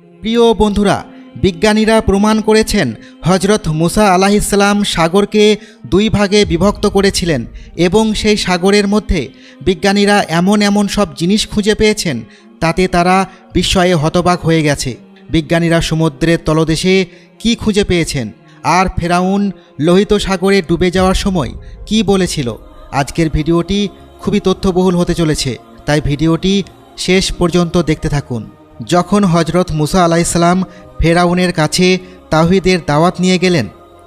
প্রিয় বন্ধুরা, বিজ্ঞানীরা প্রমাণ করেছেন হজরত মুসা আলাইহিসসালাম সাগরকে দুই ভাগে বিভক্ত করেছিলেন এবং সেই সাগরের মধ্যে বিজ্ঞানীরা এমন সব জিনিস খুঁজে পেয়েছেন তাতে তারা বিস্ময়ে হতবাক হয়ে গেছে। বিজ্ঞানীরা সমুদ্রের তলদেশে কি খুঁজে পেয়েছেন আর ফেরাউন লোহিত সাগরে ডুবে যাওয়ার সময় কি বলেছিল। আজকের ভিডিওটি খুবই তথ্যবহুল হতে চলেছে, তাই ভিডিওটি শেষ পর্যন্ত দেখতে থাকুন। যখন হজরত মুসা আলাইহিসসালাম ফেরাউনের কাছে তাওহীদের দাওয়াত নিয়ে গেলেন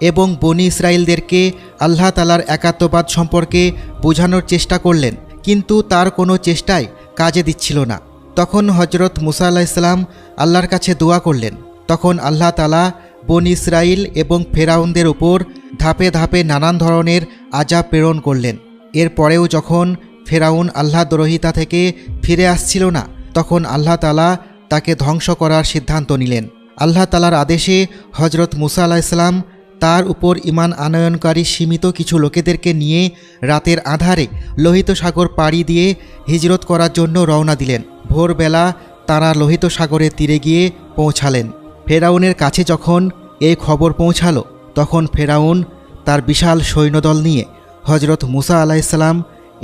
এবং বনি ইসরাইলদেরকে আল্লাহ তাআলার একাত্মবাদ সম্পর্কে বোঝানোর চেষ্টা করলেন, কিন্তু তার কোনো চেষ্টাই কাজে দিচ্ছিল না, তখন হজরত মুসা আলাইহিসসালাম আল্লাহর কাছে দোয়া করলেন। তখন আল্লাহ তাআলা বনি ইসরাইল এবং ফেরাউনদের উপর ধাপে ধাপে নানান ধরনের আযাব প্রেরণ করলেন। এরপরেও যখন ফেরাউন আল্লাহদ্রোহিতা থেকে ফিরে আসছিল না, তখন আল্লাহ তাআলা তাকে ধ্বংস করার সিদ্ধান্ত নিলেন। আল্লাহ তাআলার আদেশে হজরত মুসা আলাইহিসসালাম তার উপর ঈমান আনয়নকারী সীমিত কিছু লোকেদেরকে নিয়ে রাতের আঁধারে লোহিত সাগর পাড়ি দিয়ে হিজরত করার জন্য রওনা দিলেন। ভোরবেলা তারা লোহিত সাগরের তীরে গিয়ে পৌঁছালেন। ফেরাউনের কাছে যখন এই খবর পৌঁছালো, তখন ফেরাউন তার বিশাল সৈন্যদল নিয়ে হজরত মুসা আলাইহিসসালাম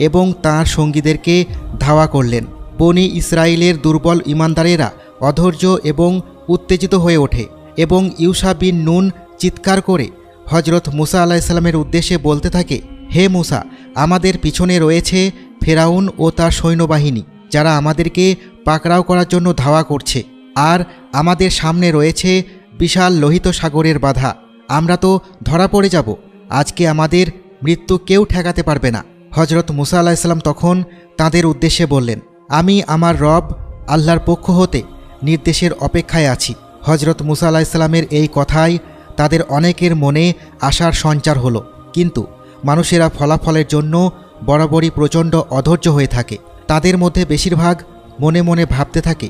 এবং তাঁর সঙ্গীদেরকে ধাওয়া করলেন। বনি ইসরায়েলের দুর্বল ঈমানদারেরা অধৈর্য এবং উত্তেজিত হয়ে ওঠে এবং ইউশা বিন নুন চিৎকার করে হজরত মুসা আলাইহিসসালামের উদ্দেশ্যে বলতে থাকে, হে মুসা, আমাদের পিছনে রয়েছে ফেরাউন ও তার সৈন্যবাহিনী, যারা আমাদেরকে পাকড়াও করার জন্য ধাওয়া করছে, আর আমাদের সামনে রয়েছে বিশাল লোহিত সাগরের বাধা। আমরা তো ধরা পড়ে যাব। আজকে আমাদের মৃত্যু কেউ ঠেকাতে পারবে না। হজরত মুসা আলাইহিসসালাম তখন তাদের উদ্দেশ্যে বললেন, আমি আমার রব আল্লাহর পক্ষ হতে নির্দেশের অপেক্ষায় আছি। হজরত মুসা আলাইহিসসালামের এই কথায় তাদের অনেকের মনে আশার সঞ্চার হলো, কিন্তু মানুষেরা ফলাফলের জন্য বরাবরই প্রচণ্ড অধৈর্য হয়ে থাকে। তাদের মধ্যে বেশিরভাগ মনে মনে ভাবতে থাকে,